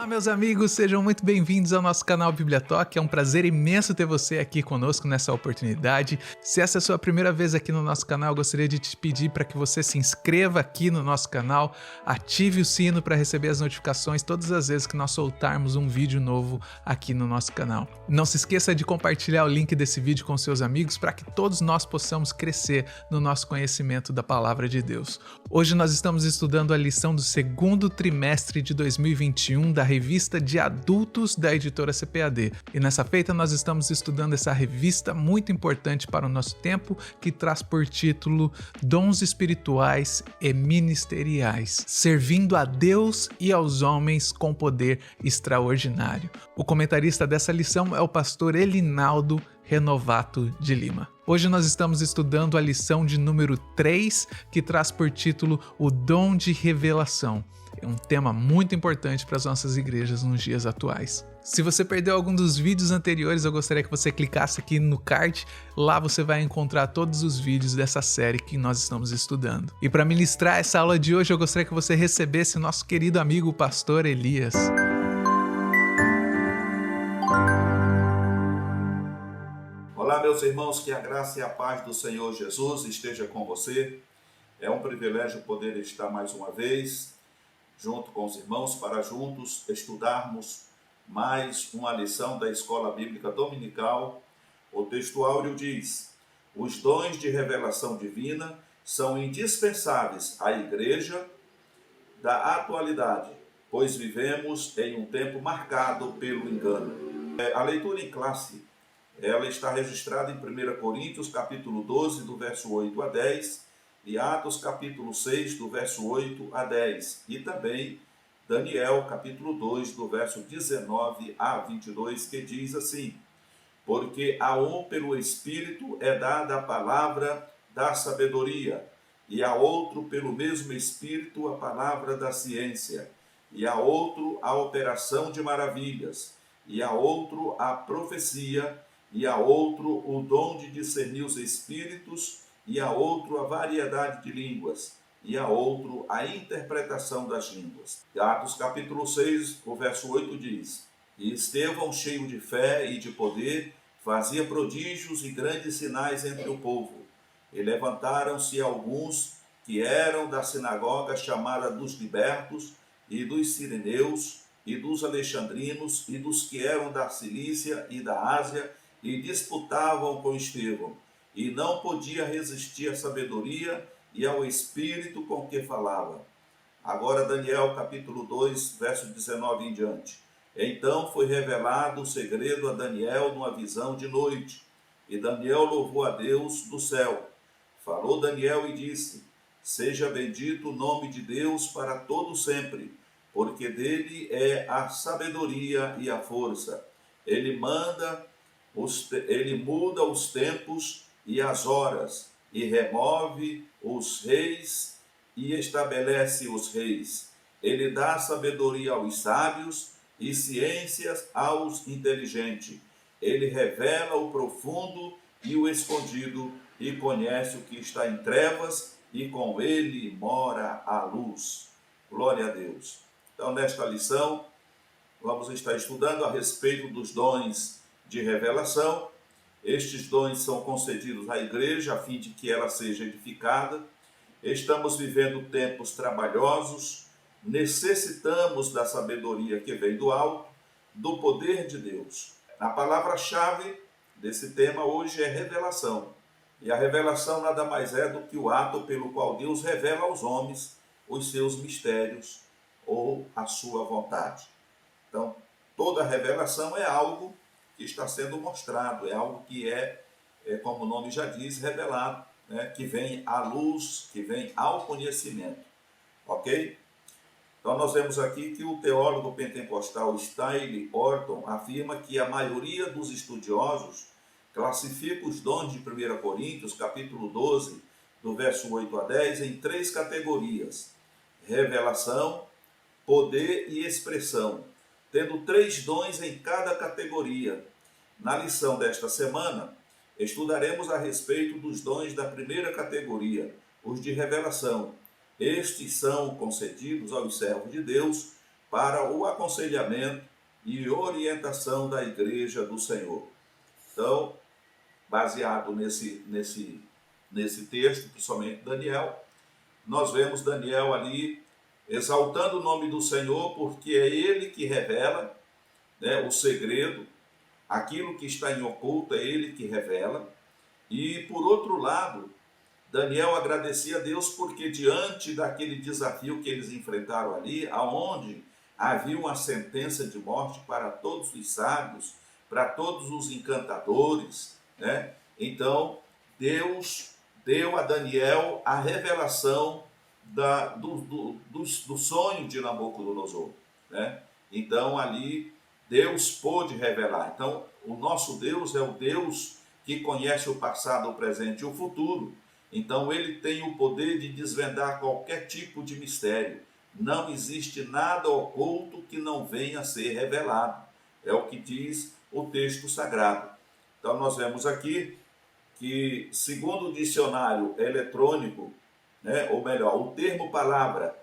Olá, meus amigos, sejam muito bem-vindos ao nosso canal Bibliatalk. É um prazer imenso ter você aqui conosco nessa oportunidade. Se essa é a sua primeira vez aqui no nosso canal, eu gostaria de te pedir para que você se inscreva aqui no nosso canal, ative o sino para receber as notificações todas as vezes que nós soltarmos um vídeo novo aqui no nosso canal. Não se esqueça de compartilhar o link desse vídeo com seus amigos para que todos nós possamos crescer no nosso conhecimento da Palavra de Deus. Hoje nós estamos estudando a lição do segundo trimestre de 2021 da revista de adultos da editora CPAD. E nessa feita nós estamos estudando essa revista muito importante para o nosso tempo, que traz por título Dons Espirituais e Ministeriais, servindo a Deus e aos homens com poder extraordinário. O comentarista dessa lição é o pastor Elinaldo Renovato de Lima. Hoje nós estamos estudando a lição de número 3, que traz por título O Dom de Revelação. É um tema muito importante para as nossas igrejas nos dias atuais. Se você perdeu algum dos vídeos anteriores, eu gostaria que você clicasse aqui no card. Lá você vai encontrar todos os vídeos dessa série que nós estamos estudando. E para ministrar essa aula de hoje, eu gostaria que você recebesse nosso querido amigo, o pastor Elias. Olá, meus irmãos, que a graça e a paz do Senhor Jesus esteja com você. É um privilégio poder estar mais uma vez junto com os irmãos para juntos estudarmos mais uma lição da Escola Bíblica Dominical. O texto áureo diz: os dons de revelação divina são indispensáveis à igreja da atualidade, pois vivemos em um tempo marcado pelo engano. A leitura em classe, ela está registrada em 1 Coríntios, capítulo 12, do verso 8 a 10, e Atos, capítulo 6, do verso 8 a 10, e também Daniel, capítulo 2, do verso 19 a 22, que diz assim: porque a um pelo Espírito é dada a palavra da sabedoria, e a outro pelo mesmo Espírito a palavra da ciência, e a outro a operação de maravilhas, e a outro a profecia, e a outro o dom de discernir os espíritos, e a outro a variedade de línguas, e a outro a interpretação das línguas. Atos capítulo 6, o verso 8 diz: e Estevão, cheio de fé e de poder, fazia prodígios e grandes sinais entre o povo. E levantaram-se alguns que eram da sinagoga chamada dos libertos, e dos sirineus, e dos alexandrinos, e dos que eram da Cilícia e da Ásia, e disputavam com Estevão, e não podia resistir à sabedoria e ao espírito com que falava. Agora Daniel capítulo 2, verso 19 em diante. Então foi revelado o segredo a Daniel numa visão de noite, e Daniel louvou a Deus do céu. Falou Daniel e disse: seja bendito o nome de Deus para todo sempre, porque dele é a sabedoria e a força. Ele muda os tempos e as horas, e remove os reis e estabelece os reis. Ele dá sabedoria aos sábios e ciências aos inteligentes. Ele revela o profundo e o escondido, e conhece o que está em trevas, e com ele mora a luz. Glória a Deus. Então, nesta lição, vamos estar estudando a respeito dos dons de revelação. Estes dons são concedidos à igreja a fim de que ela seja edificada. Estamos vivendo tempos trabalhosos, necessitamos da sabedoria que vem do alto, do poder de Deus. A palavra-chave desse tema hoje é revelação. E a revelação nada mais é do que o ato pelo qual Deus revela aos homens os seus mistérios ou a sua vontade. Então, toda revelação é algo que está sendo mostrado, é algo que como o nome já diz, revelado, né? Que vem à luz, que vem ao conhecimento. Ok? Então nós vemos aqui que o teólogo pentecostal Stanley Orton afirma que a maioria dos estudiosos classifica os dons de 1 Coríntios, capítulo 12, do verso 8 a 10, em 3 categorias: revelação, poder e expressão, tendo 3 dons em cada categoria. Na lição desta semana, estudaremos a respeito dos dons da primeira categoria, os de revelação. Estes são concedidos aos servos de Deus para o aconselhamento e orientação da igreja do Senhor. Então, baseado nesse texto, principalmente Daniel, nós vemos Daniel ali exaltando o nome do Senhor, porque é Ele que revela, né, o segredo, aquilo que está em oculto é Ele que revela. E, por outro lado, Daniel agradecia a Deus porque diante daquele desafio que eles enfrentaram ali, aonde havia uma sentença de morte para todos os sábios, para todos os encantadores, né? Então, Deus deu a Daniel a revelação do sonho de Nabucodonosor, né? Então, ali, Deus pôde revelar. Então, o nosso Deus é o Deus que conhece o passado, o presente e o futuro. Então, ele tem o poder de desvendar qualquer tipo de mistério. Não existe nada oculto que não venha a ser revelado. É o que diz o texto sagrado. Então, nós vemos aqui que, segundo o dicionário eletrônico, né, ou melhor, o termo palavra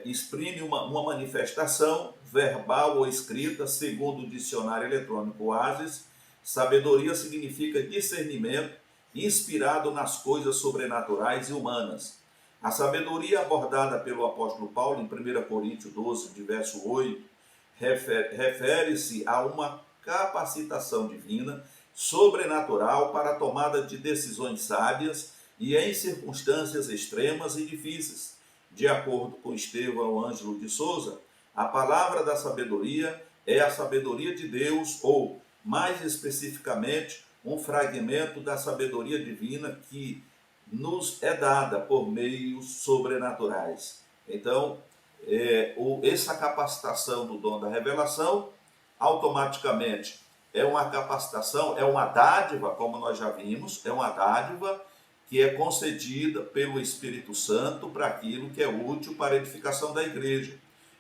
exprime uma manifestação verbal ou escrita, segundo o dicionário eletrônico Oasis. Sabedoria significa discernimento inspirado nas coisas sobrenaturais e humanas. A sabedoria abordada pelo apóstolo Paulo em 1 Coríntios 12, de verso 8, refere-se a uma capacitação divina, sobrenatural para a tomada de decisões sábias e em circunstâncias extremas e difíceis. De acordo com Estevão Ângelo de Souza, a palavra da sabedoria é a sabedoria de Deus, ou, mais especificamente, um fragmento da sabedoria divina que nos é dada por meios sobrenaturais. Então, essa capacitação do dom da revelação, automaticamente, é uma capacitação, é uma dádiva, como nós já vimos, é uma dádiva que é concedida pelo Espírito Santo para aquilo que é útil para a edificação da igreja.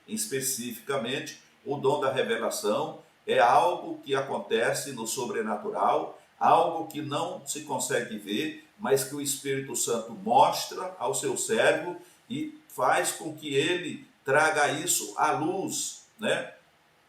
Especificamente, o dom da revelação é algo que acontece no sobrenatural, algo que não se consegue ver, mas que o Espírito Santo mostra ao seu servo e faz com que ele traga isso à luz, né,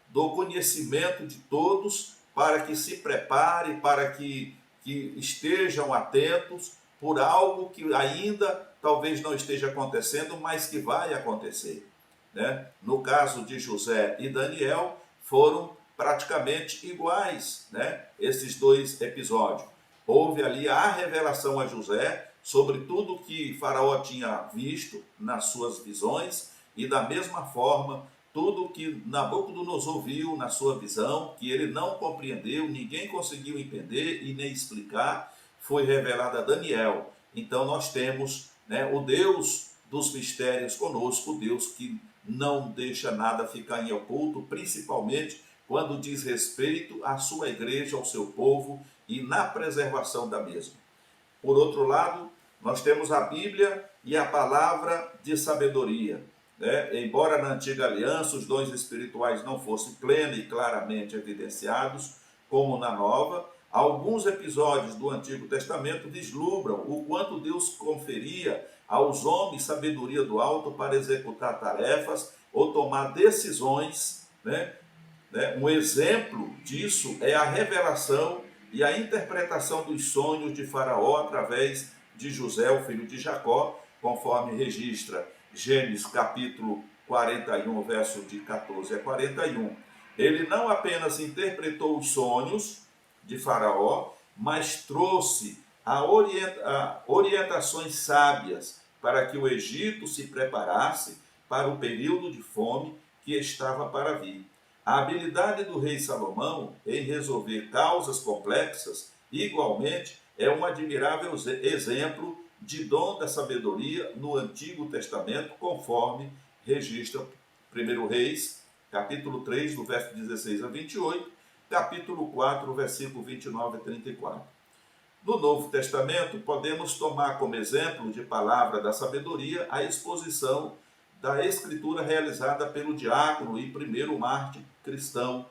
do conhecimento de todos, para que se prepare, para que estejam atentos por algo que ainda talvez não esteja acontecendo, mas que vai acontecer, né? No caso de José e Daniel, foram praticamente iguais, né? Esses dois episódios. Houve ali a revelação a José sobre tudo que Faraó tinha visto nas suas visões, e da mesma forma, tudo que Nabucodonosor viu na sua visão, que ele não compreendeu, ninguém conseguiu entender e nem explicar, foi revelado a Daniel. Então nós temos, né, o Deus dos mistérios conosco, o Deus que não deixa nada ficar em oculto, principalmente quando diz respeito à sua igreja, ao seu povo e na preservação da mesma. Por outro lado, nós temos a Bíblia e a palavra de sabedoria, né? Embora na antiga aliança os dons espirituais não fossem plenos e claramente evidenciados, como na nova, alguns episódios do Antigo Testamento vislumbram o quanto Deus conferia aos homens sabedoria do alto para executar tarefas ou tomar decisões, né? Um exemplo disso é a revelação e a interpretação dos sonhos de Faraó através de José, o filho de Jacó, conforme registra Gênesis capítulo 41, verso de 14 a 41. Ele não apenas interpretou os sonhos de Faraó, mas trouxe orientações sábias para que o Egito se preparasse para o período de fome que estava para vir. A habilidade do rei Salomão em resolver causas complexas, igualmente, é um admirável exemplo de dom da sabedoria no Antigo Testamento, conforme registra 1 Reis, capítulo 3, do verso 16 a 28, capítulo 4, versículo 29 a 34. No Novo Testamento, podemos tomar como exemplo de palavra da sabedoria a exposição da escritura realizada pelo diácono e primeiro mártir cristão,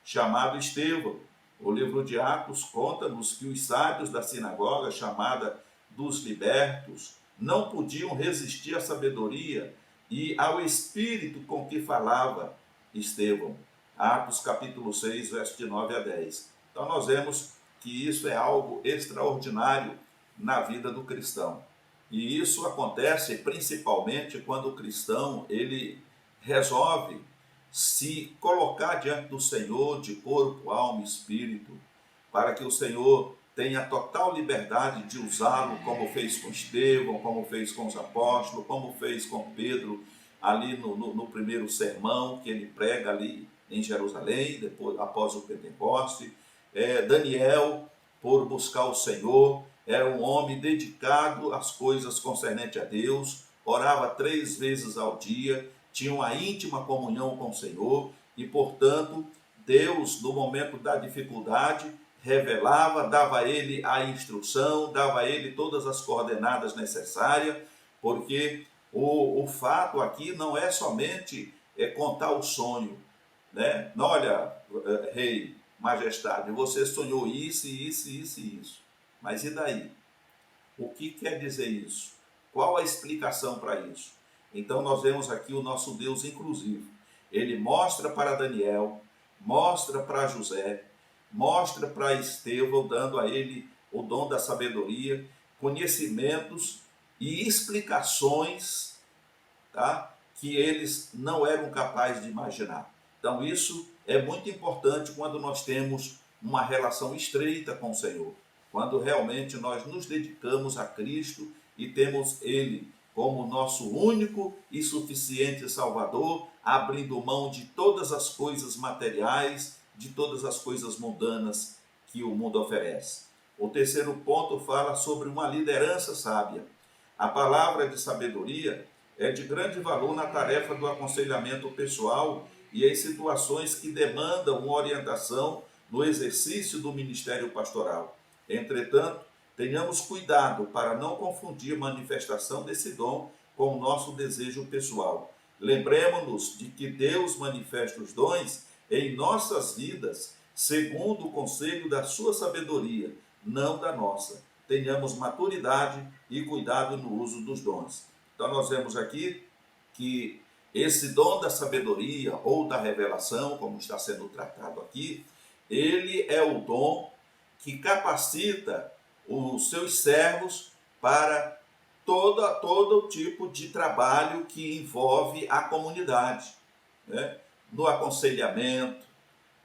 chamado Estevão. O livro de Atos conta-nos que os sábios da sinagoga, chamada dos libertos, não podiam resistir à sabedoria e ao Espírito com que falava Estevão. Atos capítulo 6, verso de 9 a 10. Então nós vemos que isso é algo extraordinário na vida do cristão. E isso acontece principalmente quando o cristão ele resolve se colocar diante do Senhor de corpo, alma e espírito, para que o Senhor tenha total liberdade de usá-lo, como fez com Estevão, como fez com os apóstolos, como fez com Pedro, ali no primeiro sermão que ele prega ali em Jerusalém, depois, após o Pentecoste. Daniel, por buscar o Senhor, era um homem dedicado às coisas concernentes a Deus, orava 3 vezes ao dia, tinha uma íntima comunhão com o Senhor e, portanto, Deus, no momento da dificuldade, revelava, dava a ele a instrução, dava a ele todas as coordenadas necessárias, porque o fato aqui não é somente contar o sonho, né? Olha, rei, majestade, você sonhou isso, isso, isso e isso. Mas e daí? O que quer dizer isso? Qual a explicação para isso? Então nós vemos aqui o nosso Deus inclusivo. Ele mostra para Daniel, mostra para José, mostra para Estevão, dando a ele o dom da sabedoria, conhecimentos e explicações, tá? Que eles não eram capazes de imaginar. Então isso é muito importante quando nós temos uma relação estreita com o Senhor, quando realmente nós nos dedicamos a Cristo e temos Ele como nosso único e suficiente Salvador, abrindo mão de todas as coisas materiais, de todas as coisas mundanas que o mundo oferece. O terceiro ponto fala sobre uma liderança sábia. A palavra de sabedoria é de grande valor na tarefa do aconselhamento pessoal e em situações que demandam uma orientação no exercício do ministério pastoral. Entretanto, tenhamos cuidado para não confundir a manifestação desse dom com o nosso desejo pessoal. Lembremos-nos de que Deus manifesta os dons em nossas vidas segundo o conselho da sua sabedoria, não da nossa. Tenhamos maturidade e cuidado no uso dos dons. Então nós vemos aqui que esse dom da sabedoria ou da revelação, como está sendo tratado aqui, ele é o dom que capacita os seus servos para todo tipo de trabalho que envolve a comunidade, né? No aconselhamento,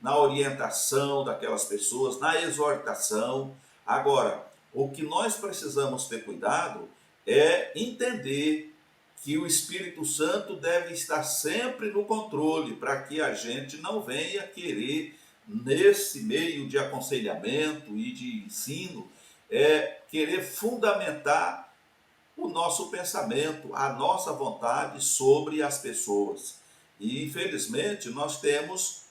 na orientação daquelas pessoas, na exortação. Agora, o que nós precisamos ter cuidado é entender que o Espírito Santo deve estar sempre no controle, para que a gente não venha querer, nesse meio de aconselhamento e de ensino, querer fundamentar o nosso pensamento, a nossa vontade sobre as pessoas. E, infelizmente, nós temos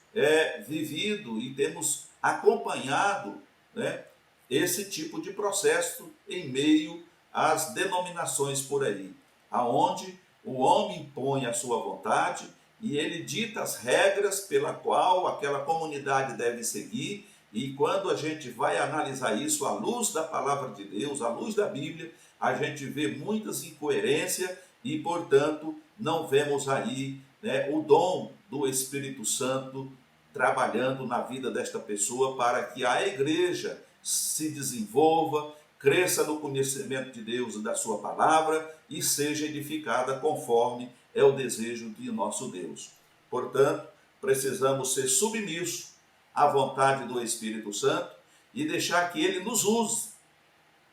vivido e temos acompanhado, né, esse tipo de processo em meio às denominações por aí, aonde o homem impõe a sua vontade e ele dita as regras pela qual aquela comunidade deve seguir. E quando a gente vai analisar isso à luz da palavra de Deus, à luz da Bíblia, a gente vê muitas incoerências e, portanto, não vemos aí, né, o dom do Espírito Santo trabalhando na vida desta pessoa para que a igreja se desenvolva, cresça no conhecimento de Deus e da sua palavra e seja edificada conforme é o desejo de nosso Deus. Portanto, precisamos ser submissos à vontade do Espírito Santo e deixar que ele nos use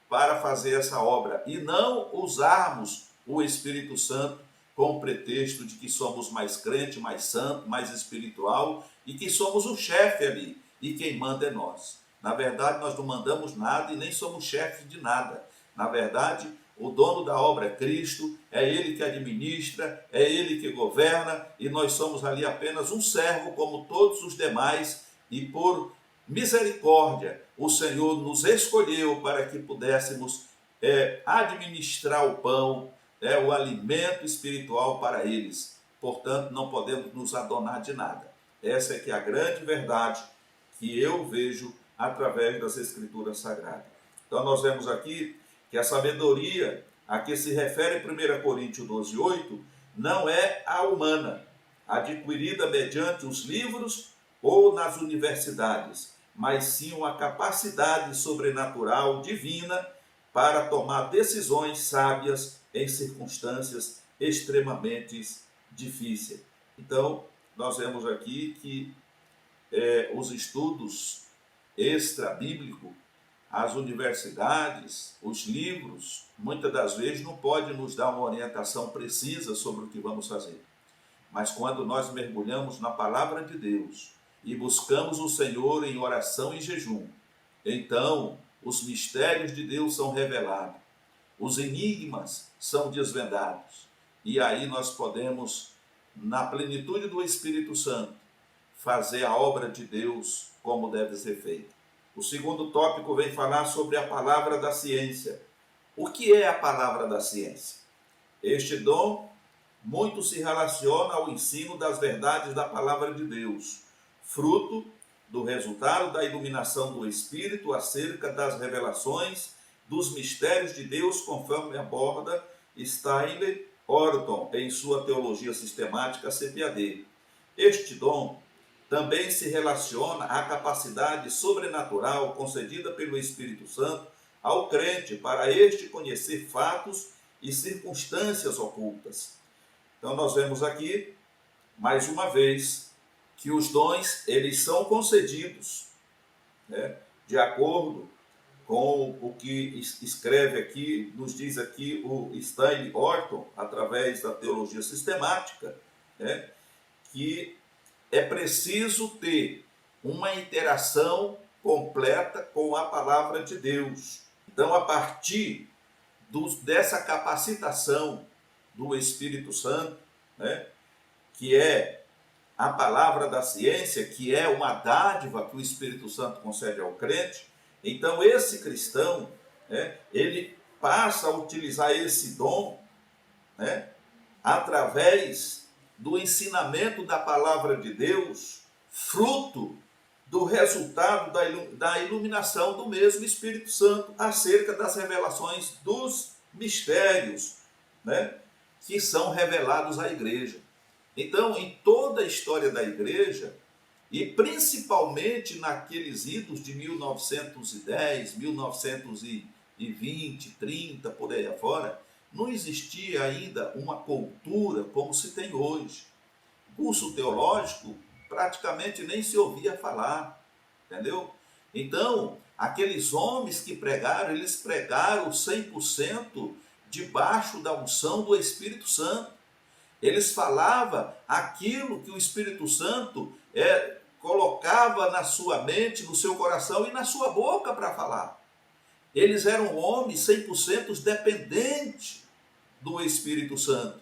para fazer essa obra e não usarmos o Espírito Santo com o pretexto de que somos mais crente, mais santo, mais espiritual e que somos o chefe ali e quem manda é nós. Na verdade, nós não mandamos nada e nem somos chefes de nada. Na verdade, o dono da obra é Cristo, é Ele que administra, é Ele que governa e nós somos ali apenas um servo como todos os demais e por misericórdia o Senhor nos escolheu para que pudéssemos administrar o pão, o alimento espiritual para eles. Portanto, não podemos nos adonar de nada. Essa é que é a grande verdade que eu vejo através das Escrituras Sagradas. Então nós vemos aqui que a sabedoria a que se refere 1 Coríntios 12:8 não é a humana, adquirida mediante os livros ou nas universidades, mas sim uma capacidade sobrenatural divina para tomar decisões sábias em circunstâncias extremamente difíceis. Então, nós vemos aqui que os estudos extra-bíblicos, as universidades, os livros, muitas das vezes não podem nos dar uma orientação precisa sobre o que vamos fazer. Mas quando nós mergulhamos na palavra de Deus e buscamos o Senhor em oração e jejum, então os mistérios de Deus são revelados, os enigmas são desvendados, e aí nós podemos, na plenitude do Espírito Santo, fazer a obra de Deus como deve ser feita. O segundo tópico vem falar sobre a palavra da ciência. O que é a palavra da ciência? Este dom muito se relaciona ao ensino das verdades da palavra de Deus, fruto do resultado da iluminação do Espírito acerca das revelações dos mistérios de Deus, conforme aborda Stanley Orton em sua Teologia Sistemática CPAD. Este dom também se relaciona à capacidade sobrenatural concedida pelo Espírito Santo ao crente para este conhecer fatos e circunstâncias ocultas. Então nós vemos aqui, mais uma vez, que os dons, eles são concedidos, né, de acordo com o que escreve aqui, nos diz aqui o Stanley Orton, através da teologia sistemática, né, que é preciso ter uma interação completa com a palavra de Deus. Então, a partir dessa capacitação do Espírito Santo, né, que é a palavra da ciência, que é uma dádiva que o Espírito Santo concede ao crente, então esse cristão, né, ele passa a utilizar esse dom, né, através do ensinamento da palavra de Deus, fruto do resultado da iluminação do mesmo Espírito Santo acerca das revelações dos mistérios, né, que são revelados à igreja. Então, em toda a história da igreja, e principalmente naqueles idos de 1910, 1920, 30, por aí afora, não existia ainda uma cultura como se tem hoje. Curso teológico praticamente nem se ouvia falar, entendeu? Então, aqueles homens que pregaram, eles pregaram 100% debaixo da unção do Espírito Santo. Eles falavam aquilo que o Espírito Santo colocava na sua mente, no seu coração e na sua boca para falar. Eles eram homens 100% dependentes do Espírito Santo.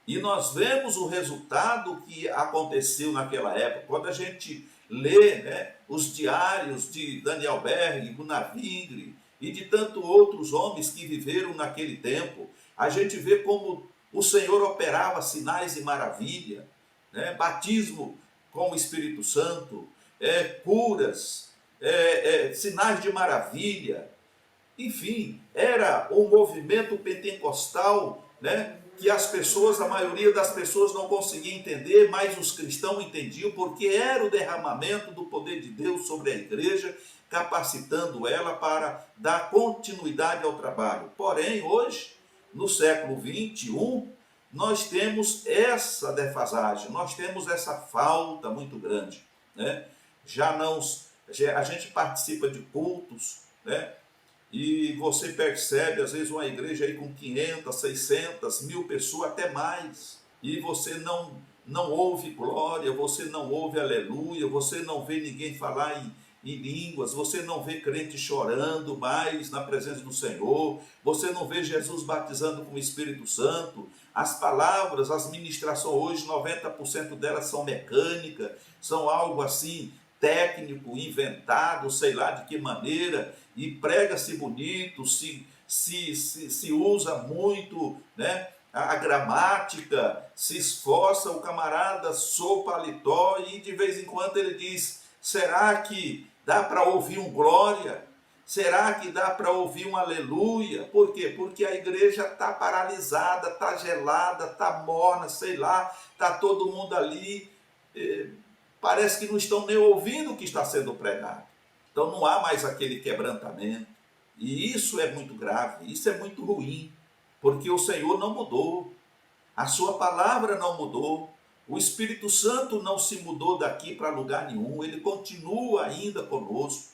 E nós vemos o resultado que aconteceu naquela época. Quando a gente lê, né, os diários de Daniel Berg, Gunnar Wingre e de tantos outros homens que viveram naquele tempo, a gente vê como o Senhor operava sinais e maravilha, né, batismo com o Espírito Santo, curas, sinais de maravilha. Enfim, era um movimento pentecostal, né, que as pessoas, a maioria das pessoas não conseguia entender, mas os cristãos entendiam, porque era o derramamento do poder de Deus sobre a igreja, capacitando ela para dar continuidade ao trabalho. Porém, hoje, no século 21, nós temos essa defasagem, nós temos essa falta muito grande, né? A gente participa de cultos, né? E você percebe, às vezes, uma igreja aí com 500, 600, 1000 pessoas, até mais. E você não ouve glória, você não ouve aleluia, você não vê ninguém falar em línguas, você não vê crente chorando mais na presença do Senhor, você não vê Jesus batizando com o Espírito Santo. As palavras, as ministrações hoje, 90% delas são mecânicas, são algo assim técnico, inventado, sei lá de que maneira, e prega-se bonito, se usa muito, né, a gramática, se esforça, o camarada soa paletó e de vez em quando ele diz, será que dá para ouvir um glória? Será que dá para ouvir um aleluia? Por quê? Porque a igreja está paralisada, está gelada, está morna, sei lá, está todo mundo ali, parece que não estão nem ouvindo o que está sendo pregado. Então não há mais aquele quebrantamento. E isso é muito grave, isso é muito ruim, porque o Senhor não mudou, a sua palavra não mudou, o Espírito Santo não se mudou daqui para lugar nenhum, ele continua ainda conosco.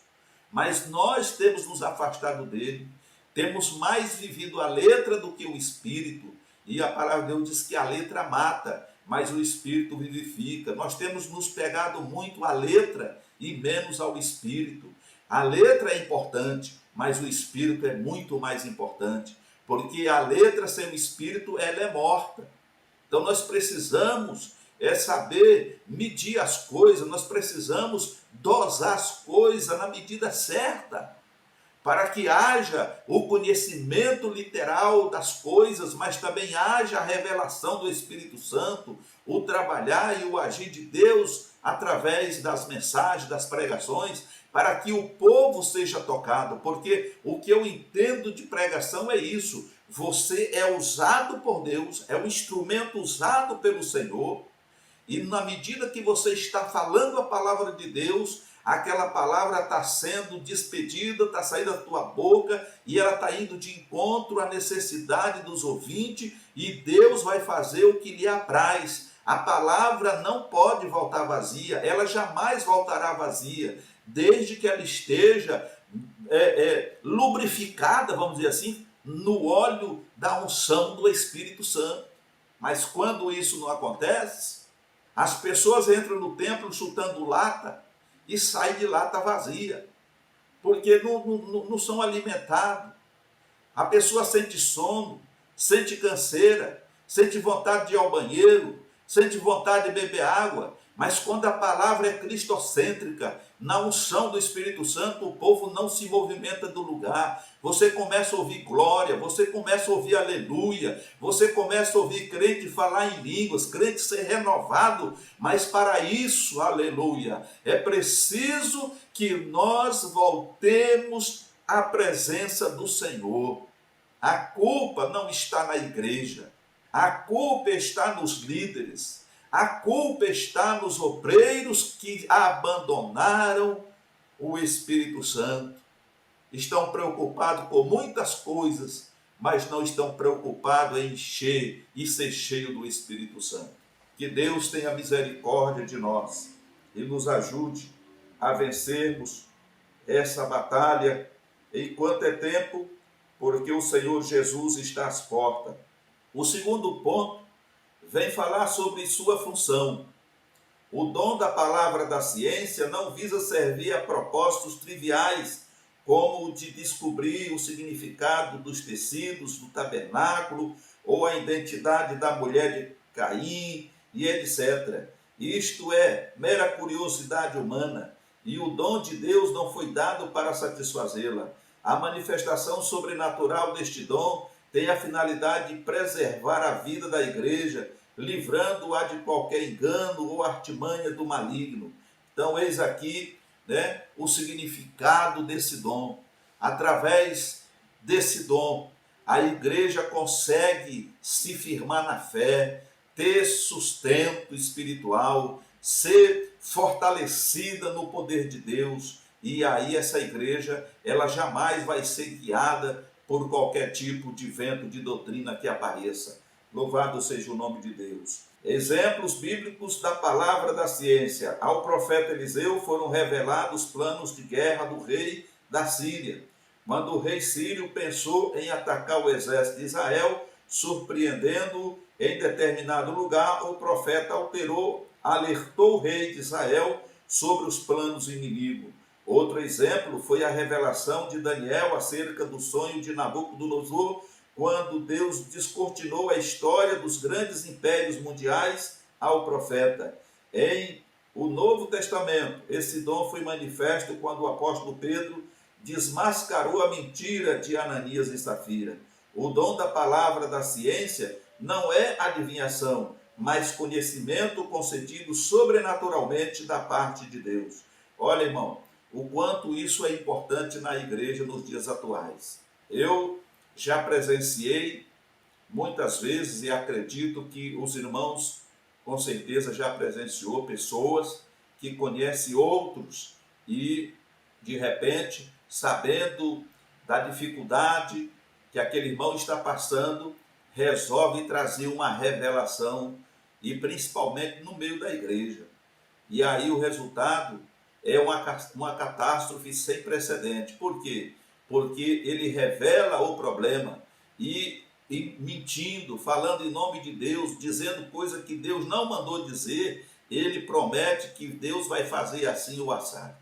Mas nós temos nos afastado dele, temos mais vivido a letra do que o Espírito, e a palavra de Deus diz que a letra mata, mas o Espírito vivifica. Nós temos nos pegado muito à letra e menos ao Espírito. A letra é importante, mas o Espírito é muito mais importante, porque a letra sem o Espírito, ela é morta. Então nós precisamos saber medir as coisas, nós precisamos dosar as coisas na medida certa, para que haja o conhecimento literal das coisas, mas também haja a revelação do Espírito Santo, o trabalhar e o agir de Deus através das mensagens, das pregações, para que o povo seja tocado, porque o que eu entendo de pregação é isso: você é usado por Deus, é um instrumento usado pelo Senhor, e na medida que você está falando a palavra de Deus, aquela palavra está sendo despedida, está saindo da tua boca, e ela está indo de encontro à necessidade dos ouvintes, e Deus vai fazer o que lhe apraz. A palavra não pode voltar vazia, ela jamais voltará vazia, desde que ela esteja lubrificada, vamos dizer assim, no óleo da unção do Espírito Santo. Mas quando isso não acontece, as pessoas entram no templo chutando lata e saem de lata vazia, porque não são alimentados. A pessoa sente sono, sente canseira, sente vontade de ir ao banheiro, sente vontade de beber água, mas quando a palavra é cristocêntrica, na unção do Espírito Santo, o povo não se movimenta do lugar. Você começa a ouvir glória, você começa a ouvir aleluia, você começa a ouvir crente falar em línguas, crente ser renovado, mas para isso, aleluia, é preciso que nós voltemos à presença do Senhor. A culpa não está na igreja, a culpa está nos líderes, a culpa está nos obreiros que abandonaram o Espírito Santo. Estão preocupados com muitas coisas, mas não estão preocupados em encher e ser cheio do Espírito Santo. Que Deus tenha misericórdia de nós e nos ajude a vencermos essa batalha enquanto é tempo, porque o Senhor Jesus está às portas. O segundo ponto vem falar sobre sua função. O dom da palavra da ciência não visa servir a propósitos triviais, como o de descobrir o significado dos tecidos do tabernáculo ou a identidade da mulher de Caim e etc. Isto é mera curiosidade humana, e o dom de Deus não foi dado para satisfazê-la. A manifestação sobrenatural deste dom tem a finalidade de preservar a vida da igreja, livrando-a de qualquer engano ou artimanha do maligno. Então, eis aqui, o significado desse dom. Através desse dom, a igreja consegue se firmar na fé, ter sustento espiritual, ser fortalecida no poder de Deus, e aí essa igreja, ela jamais vai ser guiada por qualquer tipo de vento de doutrina que apareça. Louvado seja o nome de Deus. Exemplos bíblicos da palavra da ciência. Ao profeta Eliseu foram revelados planos de guerra do rei da Síria. Quando o rei sírio pensou em atacar o exército de Israel, surpreendendo-o em determinado lugar, o profeta alertou o rei de Israel sobre os planos inimigos. Outro exemplo foi a revelação de Daniel acerca do sonho de Nabucodonosor, quando Deus descortinou a história dos grandes impérios mundiais ao profeta. Em o Novo Testamento, esse dom foi manifesto quando o apóstolo Pedro desmascarou a mentira de Ananias e Safira. O dom da palavra da ciência não é adivinhação, mas conhecimento concedido sobrenaturalmente da parte de Deus. Olha, irmão, o quanto isso é importante na igreja nos dias atuais. Eu já presenciei muitas vezes e acredito que os irmãos com certeza já presenciou pessoas que conhecem outros e de repente, sabendo da dificuldade que aquele irmão está passando, resolve trazer uma revelação e principalmente no meio da igreja. E aí o resultado é uma catástrofe sem precedente. Por quê? Porque ele revela o problema e mentindo, falando em nome de Deus, dizendo coisa que Deus não mandou dizer, ele promete que Deus vai fazer assim o assado.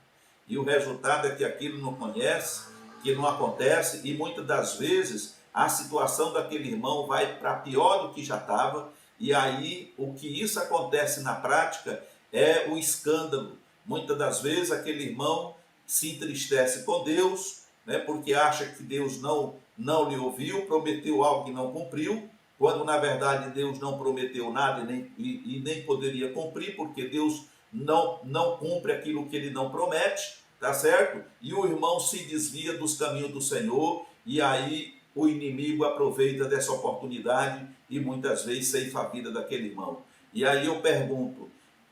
E o resultado é que aquilo não conhece, que não acontece, e muitas das vezes a situação daquele irmão vai para pior do que já estava, e aí o que isso acontece na prática é o escândalo. Muitas das vezes aquele irmão se entristece com Deus, né, porque acha que Deus não lhe ouviu, prometeu algo que não cumpriu, quando na verdade Deus não prometeu nada e nem poderia cumprir, porque Deus não cumpre aquilo que ele não promete, tá certo? E o irmão se desvia dos caminhos do Senhor, e aí o inimigo aproveita dessa oportunidade e muitas vezes ceifa a vida daquele irmão. E aí eu pergunto,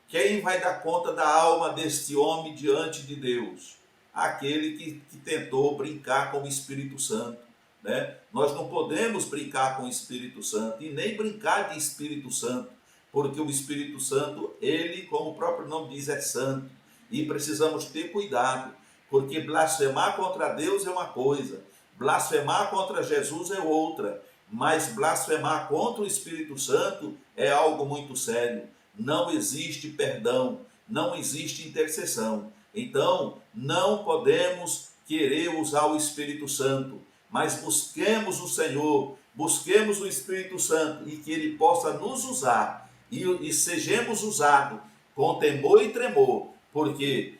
quem vai dar conta da alma deste homem diante de Deus? Aquele que tentou brincar com o Espírito Santo, né? Nós não podemos brincar com o Espírito Santo e nem brincar de Espírito Santo, porque o Espírito Santo, ele, como o próprio nome diz, é santo. E precisamos ter cuidado, porque blasfemar contra Deus é uma coisa, blasfemar contra Jesus é outra, mas blasfemar contra o Espírito Santo é algo muito sério. Não existe perdão, não existe intercessão. Então, não podemos querer usar o Espírito Santo, mas busquemos o Senhor, busquemos o Espírito Santo e que ele possa nos usar e sejamos usados com temor e tremor, porque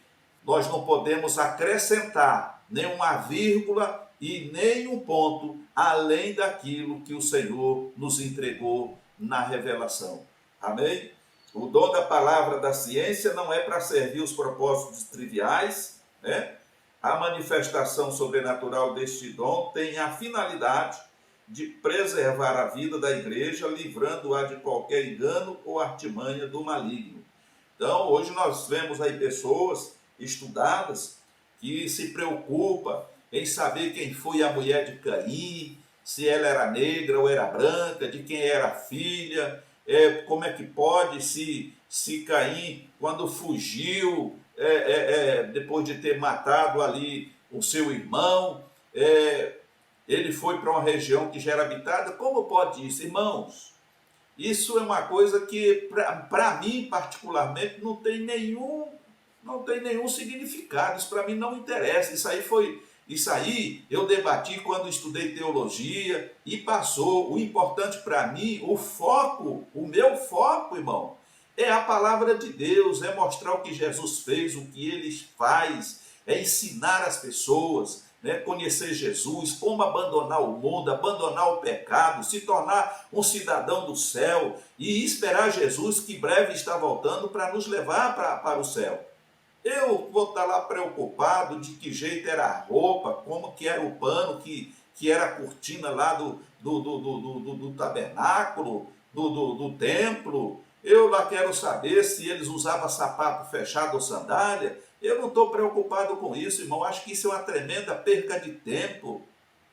nós não podemos acrescentar nenhuma vírgula e nenhum ponto além daquilo que o Senhor nos entregou na revelação. Amém? O dom da palavra da ciência não é para servir os propósitos triviais, né? A manifestação sobrenatural deste dom tem a finalidade de preservar a vida da igreja, livrando-a de qualquer engano ou artimanha do maligno. Então, hoje nós vemos aí pessoas estudadas que se preocupam em saber quem foi a mulher de Caim, se ela era negra ou era branca, de quem era a filha, como é que pode, se Caim, quando fugiu, depois de ter matado ali o seu irmão, ele foi para uma região que já era habitada, como pode isso? Irmãos, isso é uma coisa que, para mim particularmente, não tem nenhum significado, isso para mim não interessa, isso aí eu debati quando estudei teologia e passou. O importante para mim, o meu foco, irmão, é a palavra de Deus, é mostrar o que Jesus fez, o que ele faz, é ensinar as pessoas, né, conhecer Jesus, como abandonar o mundo, abandonar o pecado, se tornar um cidadão do céu e esperar Jesus que breve está voltando para nos levar para o céu. Eu vou estar lá preocupado de que jeito era a roupa, como que era o pano, que era a cortina lá do tabernáculo, do templo. Eu lá quero saber se eles usavam sapato fechado ou sandália. Eu não estou preocupado com isso, irmão. Acho que isso é uma tremenda perca de tempo.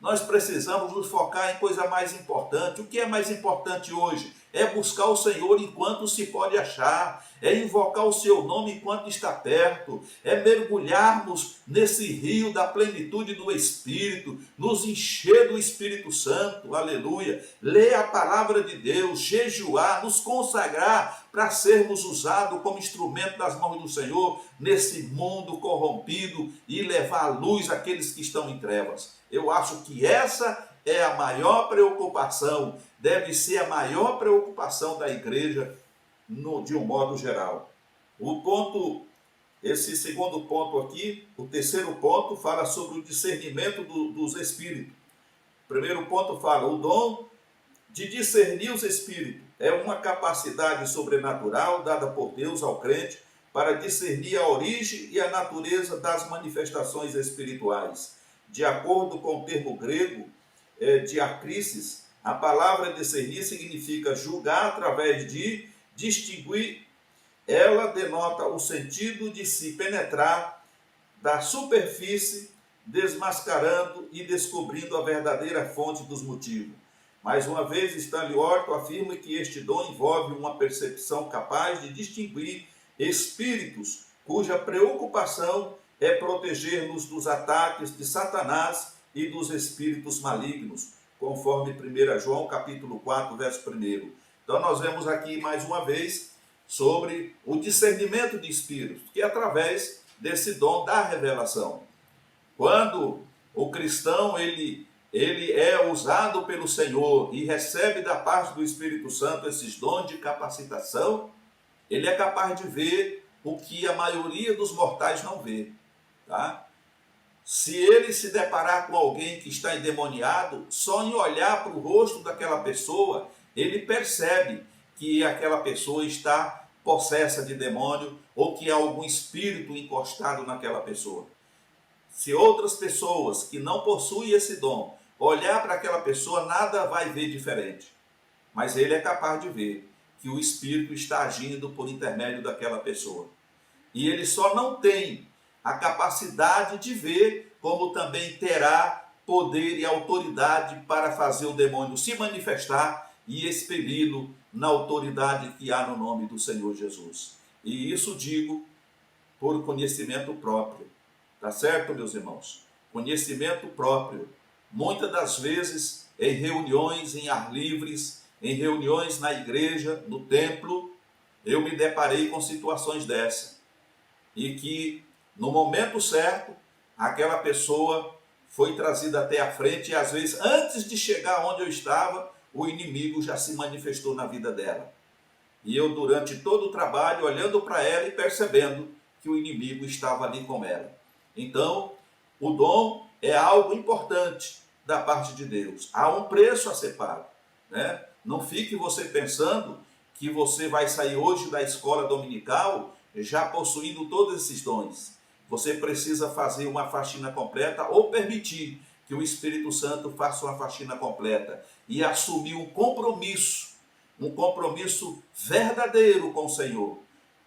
Nós precisamos nos focar em coisa mais importante. O que é mais importante hoje? É buscar o Senhor enquanto se pode achar, é invocar o seu nome enquanto está perto, é mergulharmos nesse rio da plenitude do Espírito, nos encher do Espírito Santo, aleluia, ler a palavra de Deus, jejuar, nos consagrar para sermos usados como instrumento das mãos do Senhor nesse mundo corrompido e levar à luz aqueles que estão em trevas. Eu acho que essa é a maior preocupação, deve ser a maior preocupação da igreja de um modo geral. Esse segundo ponto aqui, o terceiro ponto, fala sobre o discernimento dos espíritos. O primeiro ponto fala, o dom de discernir os espíritos é uma capacidade sobrenatural dada por Deus ao crente para discernir a origem e a natureza das manifestações espirituais. De acordo com o termo grego, diakrisis, a palavra discernir significa julgar através de distinguir. Ela denota o sentido de se penetrar da superfície, desmascarando e descobrindo a verdadeira fonte dos motivos. Mais uma vez, Stanley Orton afirma que este dom envolve uma percepção capaz de distinguir espíritos cuja preocupação é proteger-nos dos ataques de Satanás e dos espíritos malignos, conforme 1 João capítulo 4, verso 1. Então nós vemos aqui mais uma vez sobre o discernimento de espíritos, que é através desse dom da revelação. Quando o cristão ele é usado pelo Senhor e recebe da parte do Espírito Santo esses dons de capacitação, ele é capaz de ver o que a maioria dos mortais não vê, tá? Se ele se deparar com alguém que está endemoniado, só em olhar para o rosto daquela pessoa, ele percebe que aquela pessoa está possessa de demônio ou que há algum espírito encostado naquela pessoa. Se outras pessoas que não possuem esse dom olhar para aquela pessoa, nada vai ver diferente. Mas ele é capaz de ver que o espírito está agindo por intermédio daquela pessoa. E ele só não tem a capacidade de ver, como também terá poder e autoridade para fazer o demônio se manifestar e expeli-lo na autoridade que há no nome do Senhor Jesus. E isso digo por conhecimento próprio. Tá certo, meus irmãos? Conhecimento próprio. Muitas das vezes, em reuniões em ar livres, em reuniões na igreja, no templo, eu me deparei com situações dessas. E que, no momento certo, aquela pessoa foi trazida até a frente e, às vezes, antes de chegar onde eu estava, o inimigo já se manifestou na vida dela. E eu, durante todo o trabalho, olhando para ela e percebendo que o inimigo estava ali com ela. Então, o dom é algo importante da parte de Deus. Há um preço a ser pago, né? Não fique você pensando que você vai sair hoje da escola dominical já possuindo todos esses dons. Você precisa fazer uma faxina completa ou permitir que o Espírito Santo faça uma faxina completa e assumir um compromisso verdadeiro com o Senhor,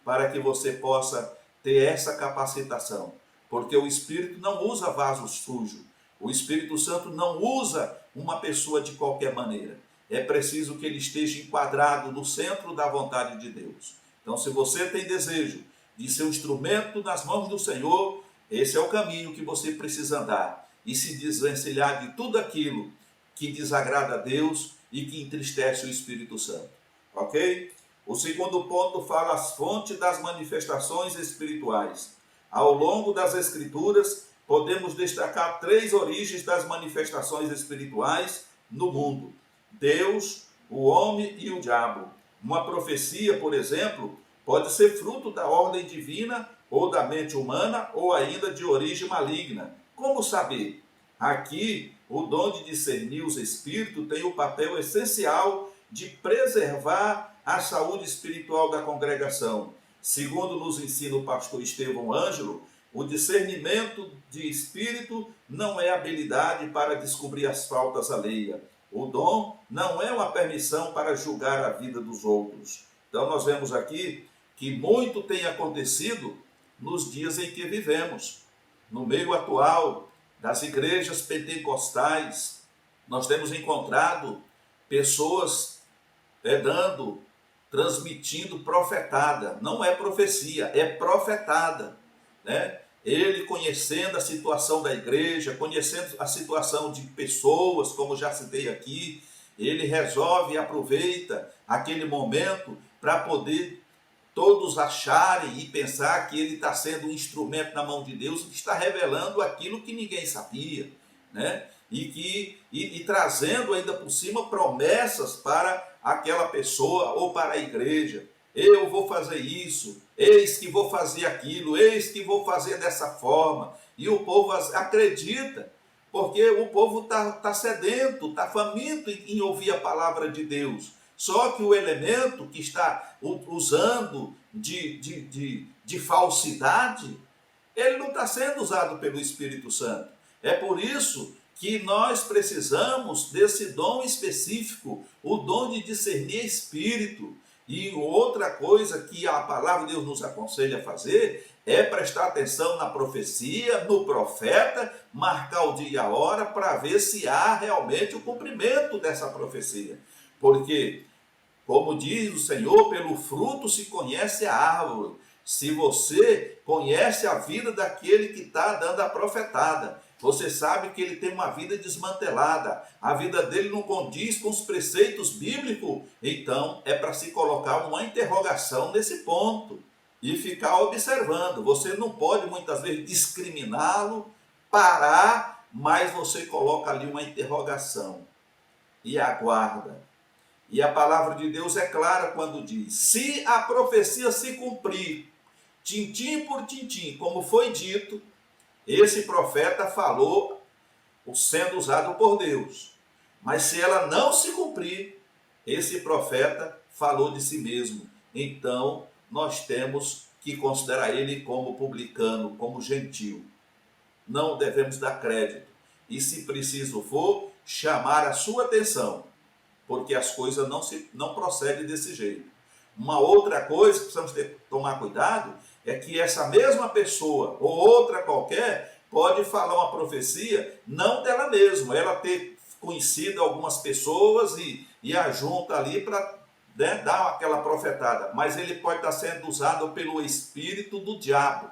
para que você possa ter essa capacitação. Porque o Espírito não usa vaso sujo. O Espírito Santo não usa uma pessoa de qualquer maneira. É preciso que ele esteja enquadrado no centro da vontade de Deus. Então, se você tem desejo de ser um instrumento nas mãos do Senhor, esse é o caminho que você precisa andar e se desvencilhar de tudo aquilo que desagrada a Deus e que entristece o Espírito Santo. Ok? O segundo ponto fala as fontes das manifestações espirituais. Ao longo das Escrituras, podemos destacar 3 origens das manifestações espirituais no mundo: Deus, o homem e o diabo. Uma profecia, por exemplo, pode ser fruto da ordem divina ou da mente humana ou ainda de origem maligna. Como saber? Aqui, o dom de discernir os espíritos tem o papel essencial de preservar a saúde espiritual da congregação. Segundo nos ensina o pastor Estevão Ângelo, o discernimento de espírito não é habilidade para descobrir as faltas alheias. O dom não é uma permissão para julgar a vida dos outros. Então nós vemos aqui que muito tem acontecido nos dias em que vivemos. No meio atual das igrejas pentecostais, nós temos encontrado pessoas transmitindo profetada. Não é profecia, é profetada, né? Ele conhecendo a situação da igreja, conhecendo a situação de pessoas, como já citei aqui, ele resolve e aproveita aquele momento para poder todos acharem e pensar que ele está sendo um instrumento na mão de Deus, que está revelando aquilo que ninguém sabia, né? E trazendo ainda por cima promessas para aquela pessoa ou para a igreja. Eu vou fazer isso, eis que vou fazer aquilo, eis que vou fazer dessa forma. E o povo acredita, porque o povo está sedento, está faminto em ouvir a palavra de Deus. Só que o elemento que está usando de de falsidade, ele não está sendo usado pelo Espírito Santo. É por isso que nós precisamos desse dom específico, o dom de discernir espírito. E outra coisa que a palavra de Deus nos aconselha a fazer é prestar atenção na profecia, no profeta, marcar o dia e a hora para ver se há realmente o cumprimento dessa profecia. Porque, como diz o Senhor, pelo fruto se conhece a árvore. Se você conhece a vida daquele que está dando a profetada, você sabe que ele tem uma vida desmantelada, a vida dele não condiz com os preceitos bíblicos, então é para se colocar uma interrogação nesse ponto e ficar observando. Você não pode muitas vezes discriminá-lo, parar, mas você coloca ali uma interrogação e aguarda. E a palavra de Deus é clara quando diz: se a profecia se cumprir, tintim por tintim, como foi dito, esse profeta falou sendo usado por Deus. Mas se ela não se cumprir, esse profeta falou de si mesmo. Então, nós temos que considerar ele como publicano, como gentil. Não devemos dar crédito. E, se preciso for, chamar a sua atenção, porque as coisas não procedem desse jeito. Uma outra coisa que precisamos tomar cuidado é que essa mesma pessoa ou outra qualquer pode falar uma profecia não dela mesma, ela ter conhecido algumas pessoas e ajunta ali para, né, dar aquela profetada, mas ele pode estar sendo usado pelo espírito do diabo.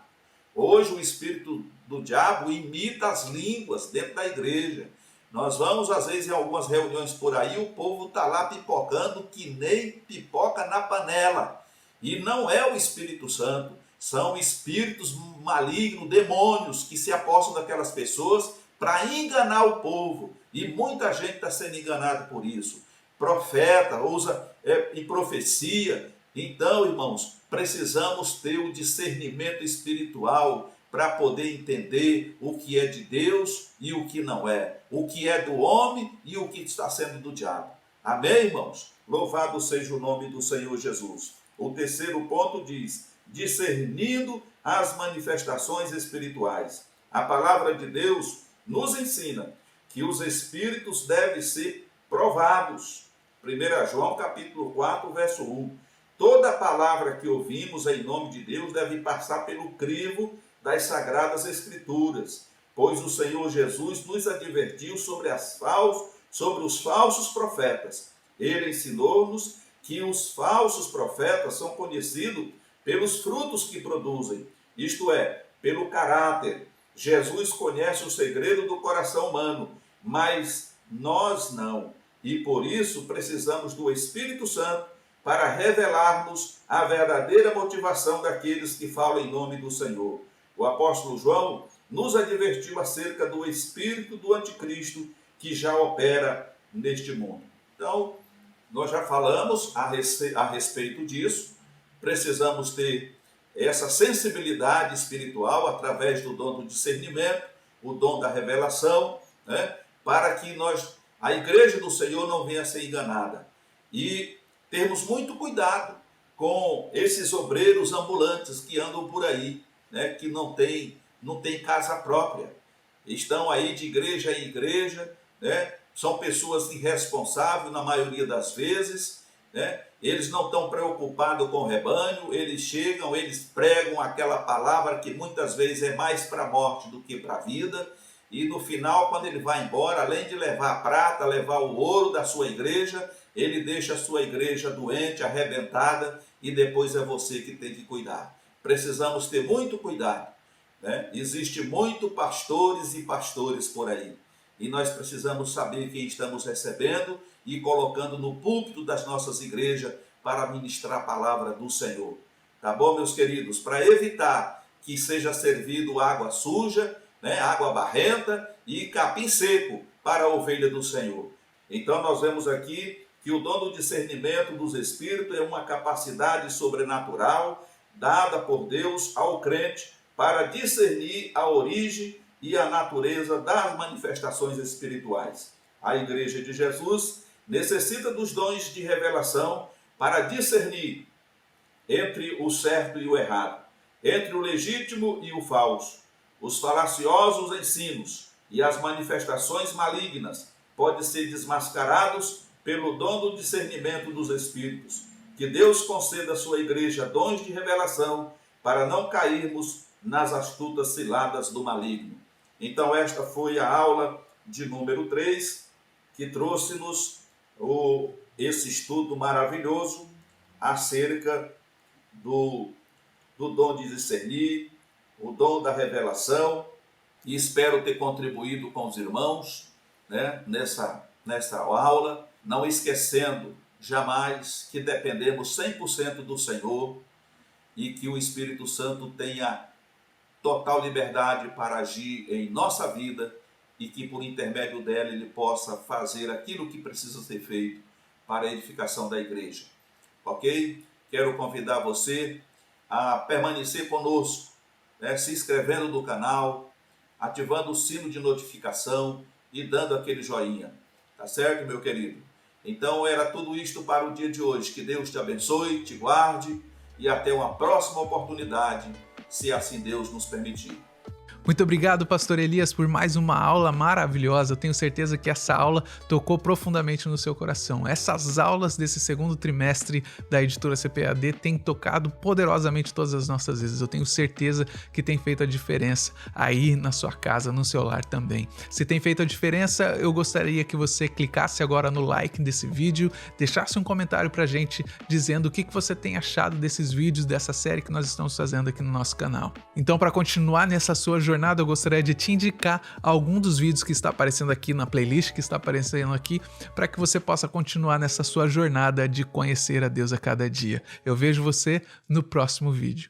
Hoje o espírito do diabo imita as línguas dentro da igreja. Nós vamos, às vezes, em algumas reuniões por aí, o povo está lá pipocando que nem pipoca na panela. E não é o Espírito Santo, são espíritos malignos, demônios, que se apossam daquelas pessoas para enganar o povo. E muita gente está sendo enganada por isso. Profeta, usa em profecia. Então, irmãos, precisamos ter o discernimento espiritual para poder entender o que é de Deus e o que não é, o que é do homem e o que está sendo do diabo. Amém, irmãos? Louvado seja o nome do Senhor Jesus. O terceiro ponto diz: discernindo as manifestações espirituais. A palavra de Deus nos ensina que os espíritos devem ser provados. 1 João capítulo 4, verso 1. Toda palavra que ouvimos em nome de Deus deve passar pelo crivo das Sagradas Escrituras, pois o Senhor Jesus nos advertiu sobre os falsos profetas. Ele ensinou-nos que os falsos profetas são conhecidos pelos frutos que produzem, isto é, pelo caráter. Jesus conhece o segredo do coração humano, mas nós não. E por isso precisamos do Espírito Santo para revelar-nos a verdadeira motivação daqueles que falam em nome do Senhor. O apóstolo João nos advertiu acerca do espírito do anticristo que já opera neste mundo. Então, nós já falamos a respeito disso. Precisamos ter essa sensibilidade espiritual através do dom do discernimento, o dom da revelação, né, para que a igreja do Senhor não venha a ser enganada. E termos muito cuidado com esses obreiros ambulantes que andam por aí, né, que não tem casa própria, estão aí de igreja em igreja, né, são pessoas irresponsáveis na maioria das vezes, né, eles não estão preocupados com o rebanho, eles chegam, eles pregam aquela palavra que muitas vezes é mais para a morte do que para a vida, e no final, quando ele vai embora, além de levar a prata, levar o ouro da sua igreja, ele deixa a sua igreja doente, arrebentada, e depois é você que tem que cuidar. Precisamos ter muito cuidado, né? Existe muito pastores e pastores por aí, e nós precisamos saber quem estamos recebendo e colocando no púlpito das nossas igrejas para ministrar a palavra do Senhor. Tá bom, meus queridos? Para evitar que seja servido água suja, né, água barrenta e capim seco para a ovelha do Senhor. Então nós vemos aqui que o dom do discernimento dos Espíritos é uma capacidade sobrenatural dada por Deus ao crente para discernir a origem e a natureza das manifestações espirituais. A Igreja de Jesus necessita dos dons de revelação para discernir entre o certo e o errado. entre o legítimo e o falso, os falaciosos ensinos e as manifestações malignas podem ser desmascarados pelo dom do discernimento dos Espíritos. Que Deus conceda à sua igreja dons de revelação para não cairmos nas astutas ciladas do maligno. Então esta foi a aula de número 3, que trouxe-nos esse estudo maravilhoso acerca do dom de discernir, o dom da revelação, e espero ter contribuído com os irmãos, né, nessa aula, não esquecendo jamais que dependemos 100% do Senhor e que o Espírito Santo tenha total liberdade para agir em nossa vida e que por intermédio dela ele possa fazer aquilo que precisa ser feito para a edificação da igreja. Ok? Quero convidar você a permanecer conosco, né, se inscrevendo no canal, ativando o sino de notificação e dando aquele joinha. Tá certo, meu querido? Então era tudo isto para o dia de hoje. Que Deus te abençoe, te guarde e até uma próxima oportunidade, se assim Deus nos permitir. Muito obrigado, Pastor Elias, por mais uma aula maravilhosa. Eu tenho certeza que essa aula tocou profundamente no seu coração. Essas aulas desse segundo trimestre da editora CPAD têm tocado poderosamente todas as nossas vidas. Eu tenho certeza que tem feito a diferença aí na sua casa, no seu lar também. Se tem feito a diferença, eu gostaria que você clicasse agora no like desse vídeo, deixasse um comentário pra gente dizendo o que você tem achado desses vídeos, dessa série que nós estamos fazendo aqui no nosso canal. Então, para continuar nessa sua jornada, eu gostaria de te indicar algum dos vídeos que está aparecendo aqui na playlist, que está aparecendo aqui, para que você possa continuar nessa sua jornada de conhecer a Deus a cada dia. Eu vejo você no próximo vídeo.